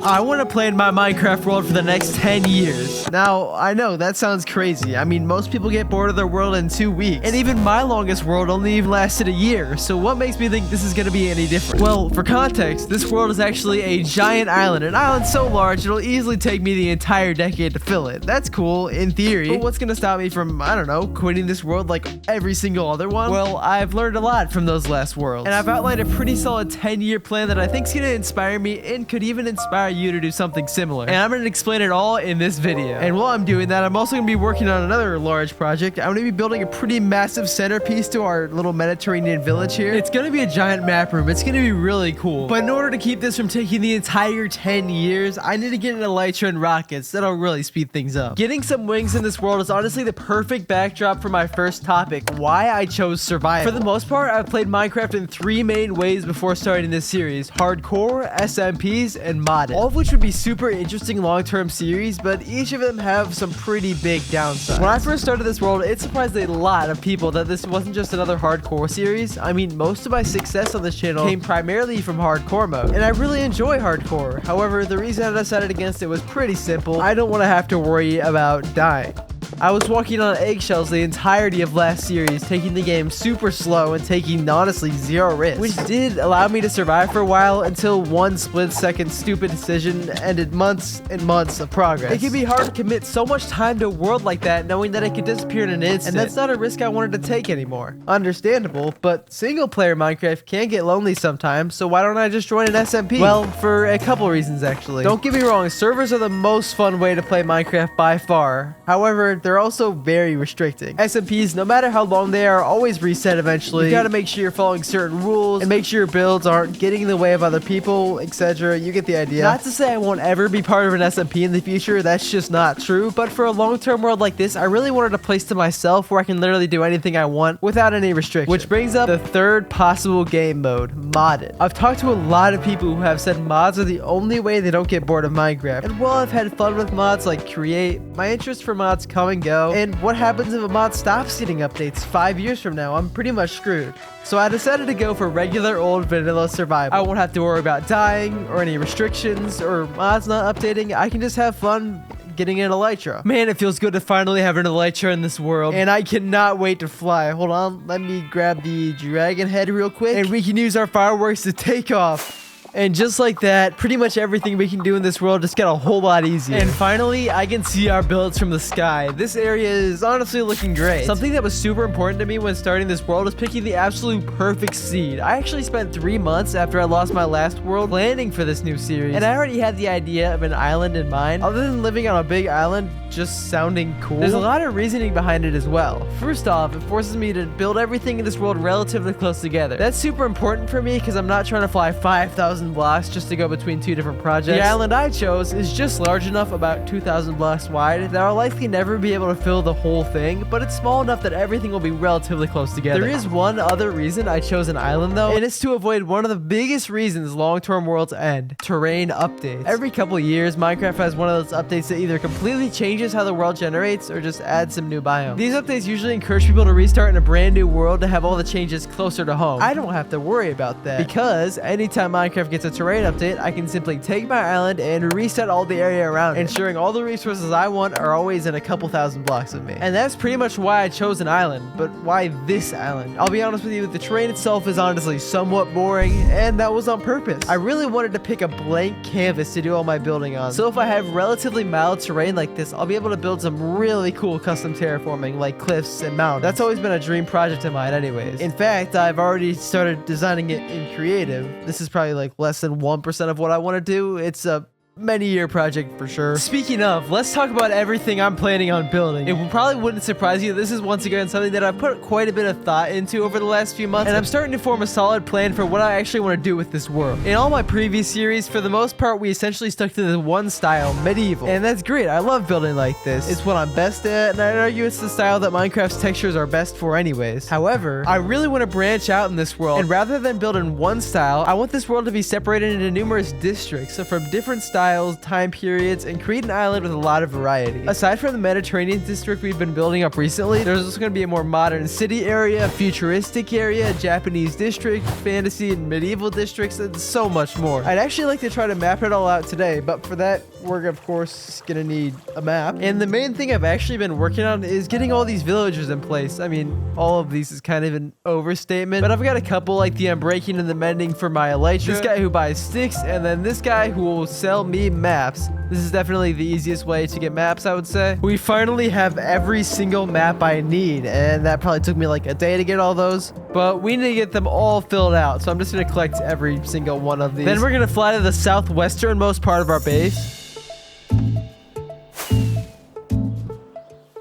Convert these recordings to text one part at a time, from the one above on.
I want to play in my Minecraft world for the next 10 years. Now, I know that sounds crazy. I mean, most people get bored of their world in 2 weeks. And even my longest world only even lasted a year. So what makes me think this is going to be any different? Well, for context, this world is actually a giant island. An island so large, it'll easily take me the entire decade to fill it. That's cool, in theory. But what's going to stop me from, I don't know, quitting this world like every single other one? Well, I've learned a lot from those last worlds. And I've outlined a pretty solid 10-year plan that I think is going to inspire me and could even inspire you to do something similar. And I'm going to explain it all in this video. And while I'm doing that, I'm also going to be working on another large project. I'm going to be building a pretty massive centerpiece to our little Mediterranean village here. It's going to be a giant map room. It's going to be really cool. But in order to keep this from taking the entire 10 years, I need to get an elytra and rockets. That'll really speed things up. Getting some wings in this world is honestly the perfect backdrop for my first topic, why I chose survival. For the most part, I've played Minecraft in 3 main ways before starting this series: hardcore, SMPs, and modded. All of which would be super interesting long-term series, but each of them have some pretty big downsides. When I first started this world, it surprised a lot of people that this wasn't just another hardcore series. I mean, most of my success on this channel came primarily from hardcore mode, and I really enjoy hardcore. However, the reason I decided against it was pretty simple. I don't want to have to worry about dying. I was walking on eggshells the entirety of last series, taking the game super slow and taking honestly 0 risk, which did allow me to survive for a while until one split-second stupid decision ended months and months of progress. It can be hard to commit so much time to a world like that knowing that it could disappear in an instant, and that's not a risk I wanted to take anymore. Understandable, but single-player Minecraft can get lonely sometimes, so why don't I just join an SMP? Well, for a couple reasons actually. Don't get me wrong, servers are the most fun way to play Minecraft by far. However, they're also very restricting. SMPs, no matter how long they are always reset eventually. You gotta make sure you're following certain rules and make sure your builds aren't getting in the way of other people, etc. You get the idea. Not to say I won't ever be part of an SMP in the future, that's just not true, but for a long-term world like this, I really wanted a place to myself where I can literally do anything I want without any restrictions. Which brings up the third possible game mode, modded. I've talked to a lot of people who have said mods are the only way they don't get bored of Minecraft, and while I've had fun with mods like Create, my interest for mods come and go. And what happens if a mod stops getting updates 5 years from now? I'm pretty much screwed. So I decided to go for regular old vanilla survival. I won't have to worry about dying or any restrictions or mods not updating. I can just have fun getting an elytra. Man, it feels good to finally have an elytra in this world, and I cannot wait to fly. Hold on, let me grab the dragon head real quick, and we can use our fireworks to take off. And just like that, pretty much everything we can do in this world just got a whole lot easier. And finally, I can see our builds from the sky. This area is honestly looking great. Something that was super important to me when starting this world is picking the absolute perfect seed. I actually spent 3 months after I lost my last world planning for this new series, and I already had the idea of an island in mind. Other than living on a big island just sounding cool, there's a lot of reasoning behind it as well. First off, it forces me to build everything in this world relatively close together. That's super important for me because I'm not trying to fly 5,000 blocks just to go between 2 different projects. The island I chose is just large enough, about 2,000 blocks wide, that I'll likely never be able to fill the whole thing, but it's small enough that everything will be relatively close together. There is one other reason I chose an island though, and it's to avoid one of the biggest reasons long-term worlds end: terrain updates. Every couple years, Minecraft has one of those updates that either completely changes how the world generates or just adds some new biomes. These updates usually encourage people to restart in a brand new world to have all the changes closer to home. I don't have to worry about that because anytime Minecraft gets a terrain update, I can simply take my island and reset all the area around it, ensuring all the resources I want are always in a couple thousand blocks of me. And that's pretty much why I chose an island, but why this island? I'll be honest with you, the terrain itself is honestly somewhat boring, and that was on purpose. I really wanted to pick a blank canvas to do all my building on, so if I have relatively mild terrain like this, I'll be able to build some really cool custom terraforming like cliffs and mountains. That's always been a dream project of mine anyways. In fact, I've already started designing it in creative. This is probably like less than 1% of what I want to do. It's a many-year project for sure. Speaking of, let's talk about everything I'm planning on building. It probably wouldn't surprise you, this is once again something that I've put quite a bit of thought into over the last few months, and I'm starting to form a solid plan for what I actually want to do with this world. In all my previous series, for the most part, we essentially stuck to the one style, medieval, and that's great. I love building like this. It's what I'm best at, and I'd argue it's the style that Minecraft's textures are best for anyways. However, I really want to branch out in this world, and rather than build in one style, I want this world to be separated into numerous districts, so from different styles styles, time periods, and create an island with a lot of variety. Aside from the Mediterranean district we've been building up recently, there's also going to be a more modern city area, futuristic area, Japanese district, fantasy and medieval districts, and so much more. I'd actually like to try to map it all out today, but for that, we're of course gonna need a map. And the main thing I've actually been working on is getting all these villagers in place. I mean, all of these is kind of an overstatement, but I've got a couple like the unbreaking and the mending for my elytra, this guy who buys sticks, and then this guy who will sell me maps. This is definitely the easiest way to get maps, I would say. We finally have every single map I need, and that probably took me like a day to get all those, but we need to get them all filled out, so I'm just gonna collect every single one of these. Then we're gonna fly to the southwesternmost part of our base.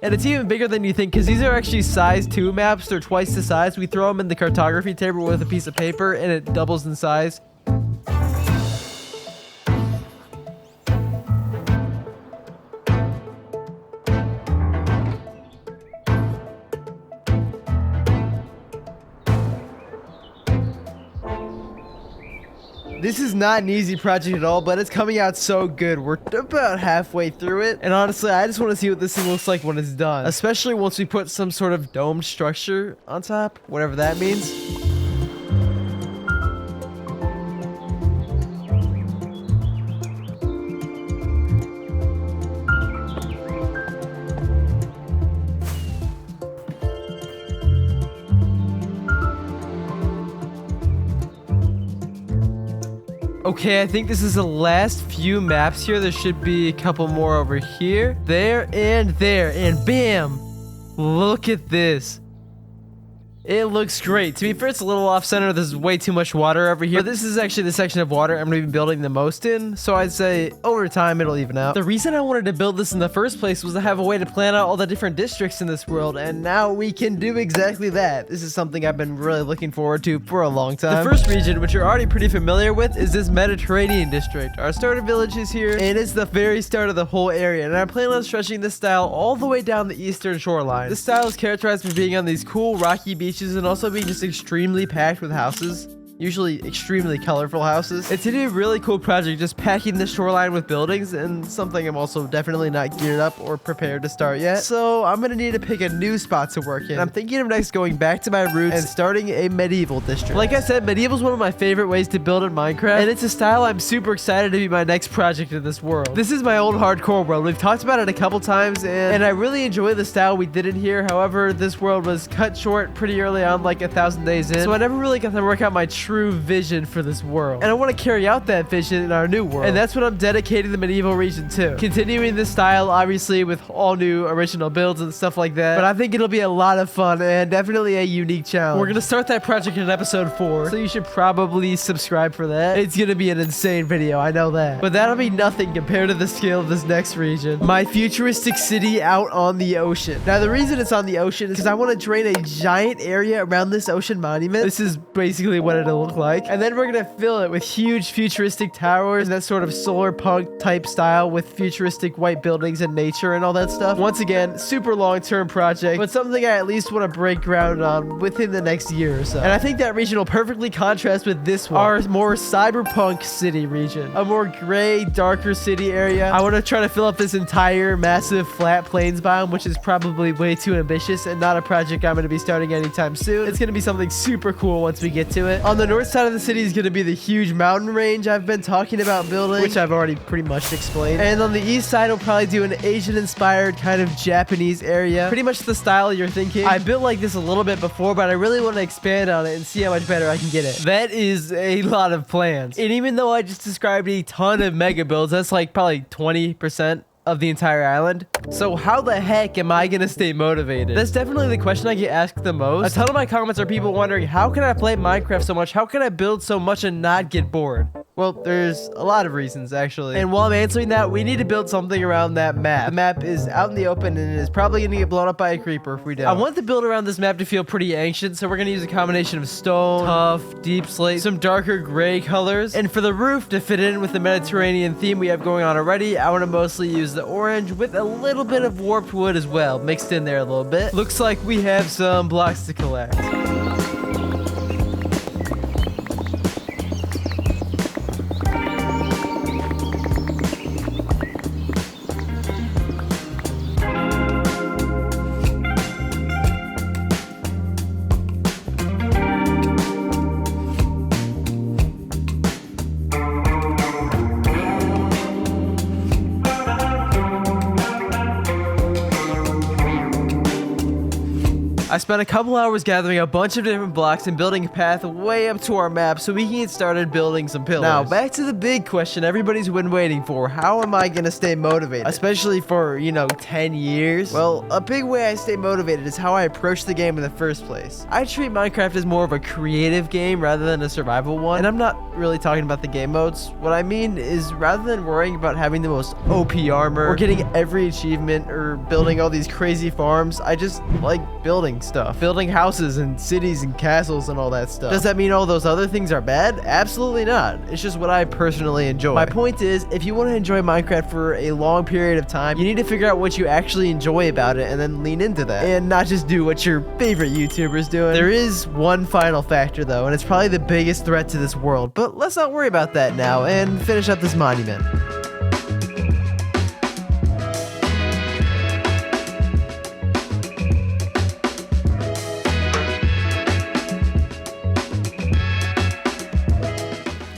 And it's even bigger than you think, because these are actually size 2 maps. They're twice the size. We throw them in the cartography table with a piece of paper, and it doubles in size. This is not an easy project at all, but it's coming out so good. We're about halfway through it. And honestly, I just want to see what this thing looks like when it's done. Especially once we put some sort of domed structure on top, whatever that means. Okay, I think this is the last few maps here. There should be a couple more over here, there, and bam! Look at this. It looks great. To be fair, it's a little off-center. There's way too much water over here. But this is actually the section of water I'm going to be building the most in. So I'd say over time, it'll even out. The reason I wanted to build this in the first place was to have a way to plan out all the different districts in this world. And now we can do exactly that. This is something I've been really looking forward to for a long time. The first region, which you're already pretty familiar with, is this Mediterranean district. Our starter village is here, and it's the very start of the whole area. And I plan on stretching this style all the way down the eastern shoreline. This style is characterized by being on these cool rocky beaches and also being just extremely packed with houses. Usually extremely colorful houses. It's a really cool project, just packing the shoreline with buildings, and something I'm also definitely not geared up or prepared to start yet. So I'm gonna need to pick a new spot to work in. I'm thinking of next going back to my roots and starting a medieval district. Like I said, medieval is one of my favorite ways to build in Minecraft, and it's a style I'm super excited to be my next project in this world. This is my old hardcore world. We've talked about it a couple times, and I really enjoy the style we did in here. However, this world was cut short pretty early on, like 1,000 days in, so I never really got to work out my true vision for this world, and I want to carry out that vision in our new world, and that's what I'm dedicating the medieval region to. Continuing this style, obviously, with all new original builds and stuff like that, but I think it'll be a lot of fun and definitely a unique challenge. We're gonna start that project in episode 4, so you should probably subscribe for that. It's gonna be an insane video, I know that, but that'll be nothing compared to the scale of this next region. My futuristic city out on the ocean. Now, the reason it's on the ocean is because I want to drain a giant area around this ocean monument. This is basically what it'll look like. And then we're gonna fill it with huge futuristic towers, that sort of solar punk type style with futuristic white buildings and nature and all that stuff. Once again, super long-term project, but something I at least want to break ground on within the next year or so. And I think that region will perfectly contrast with this one, our more cyberpunk city region, a more gray, darker city area. I want to try to fill up this entire massive flat plains biome, which is probably way too ambitious and not a project I'm going to be starting anytime soon. It's going to be something super cool once we get to it. On the north side of the city is going to be the huge mountain range I've been talking about building, which I've already pretty much explained. And on the east side, we'll probably do an Asian-inspired kind of Japanese area. Pretty much the style you're thinking. I built like this a little bit before, but I really want to expand on it and see how much better I can get it. That is a lot of plans. And even though I just described a ton of mega builds, that's like probably 20% of the entire island. So how the heck am I gonna stay motivated? That's definitely the question I get asked the most. A ton of my comments are people wondering, how can I play Minecraft so much? How can I build so much and not get bored? Well, there's a lot of reasons, actually. And while I'm answering that, we need to build something around that map. The map is out in the open and is probably going to get blown up by a creeper if we don't. I want the build around this map to feel pretty ancient, so we're going to use a combination of stone, tough, deep slate, some darker gray colors. And for the roof, to fit in with the Mediterranean theme we have going on already, I want to mostly use the orange with a little bit of warped wood as well, mixed in there a little bit. Looks like we have some blocks to collect. I spent a couple hours gathering a bunch of different blocks and building a path way up to our map so we can get started building some pillars. Now, back to the big question everybody's been waiting for. How am I gonna stay motivated? Especially for, 10 years? Well, a big way I stay motivated is how I approach the game in the first place. I treat Minecraft as more of a creative game rather than a survival one, and I'm not really talking about the game modes. What I mean is, rather than worrying about having the most OP armor or getting every achievement or building all these crazy farms, I just like building stuff. Building houses and cities and castles and all that stuff. Does that mean all those other things are bad? Absolutely not. It's just what I personally enjoy. My point is, if you want to enjoy Minecraft for a long period of time, you need to figure out what you actually enjoy about it and then lean into that. And not just do what your favorite YouTuber's doing. There is one final factor though, and it's probably the biggest threat to this world. But let's not worry about that now and finish up this monument.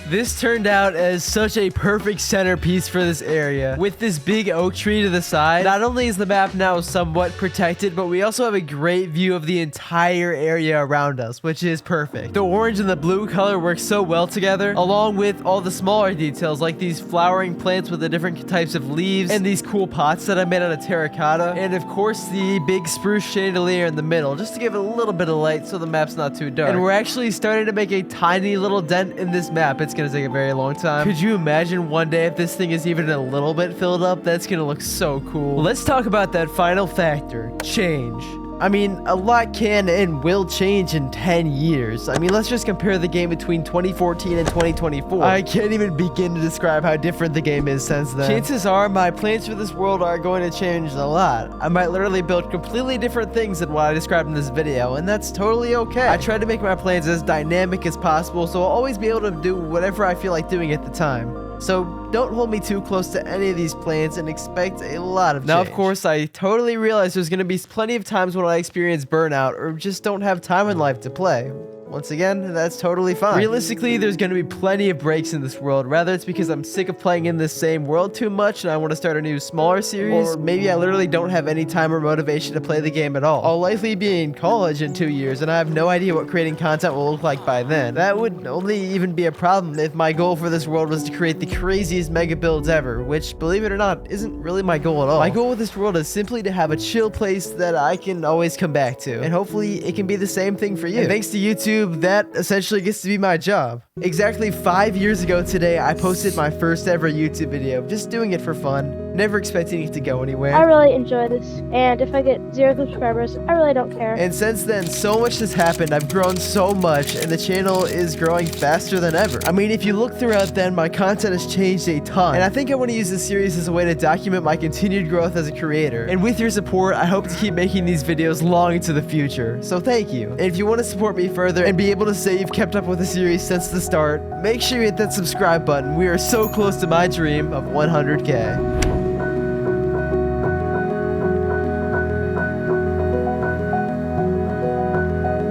This turned out as such a perfect centerpiece for this area. With this big oak tree to the side, not only is the map now somewhat protected, but we also have a great view of the entire area around us, which is perfect. The orange and the blue color work so well together, along with all the smaller details like these flowering plants with the different types of leaves and these cool pots that I made out of terracotta, and of course the big spruce chandelier in the middle, just to give it a little bit of light so the map's not too dark. And we're actually starting to make a tiny little dent in this map. It's gonna take a very long time. Could you imagine one day if this thing is even a little bit filled up? That's gonna look so cool. Let's talk about that final factor, change. I mean, a lot can and will change in 10 years. I mean, let's just compare the game between 2014 and 2024. I can't even begin to describe how different the game is since then. Chances are my plans for this world are going to change a lot. I might literally build completely different things than what I described in this video, and that's totally okay. I try to make my plans as dynamic as possible, so I'll always be able to do whatever I feel like doing at the time. So don't hold me too close to any of these plans and expect a lot of change. Now, of course, I totally realize there's going to be plenty of times when I experience burnout or just don't have time in life to play. Once again, that's totally fine. Realistically, there's going to be plenty of breaks in this world. Rather, it's because I'm sick of playing in this same world too much and I want to start a new, smaller series. Or maybe I literally don't have any time or motivation to play the game at all. I'll likely be in college in 2 years and I have no idea what creating content will look like by then. That would only even be a problem if my goal for this world was to create the craziest mega builds ever, which, believe it or not, isn't really my goal at all. My goal with this world is simply to have a chill place that I can always come back to. And hopefully it can be the same thing for you. And thanks to YouTube, that essentially gets to be my job. Exactly 5 years ago today, I posted my first ever YouTube video, just doing it for fun, never expecting it to go anywhere. I really enjoy this, and if I get 0 subscribers, I really don't care. And since then, so much has happened. I've grown so much, and the channel is growing faster than ever. I mean, if you look throughout then, my content has changed a ton, and I think I want to use this series as a way to document my continued growth as a creator. And with your support, I hope to keep making these videos long into the future. So thank you. And if you want to support me further and be able to say you've kept up with the series since the start, make sure you hit that subscribe button. We are so close to my dream of 100K.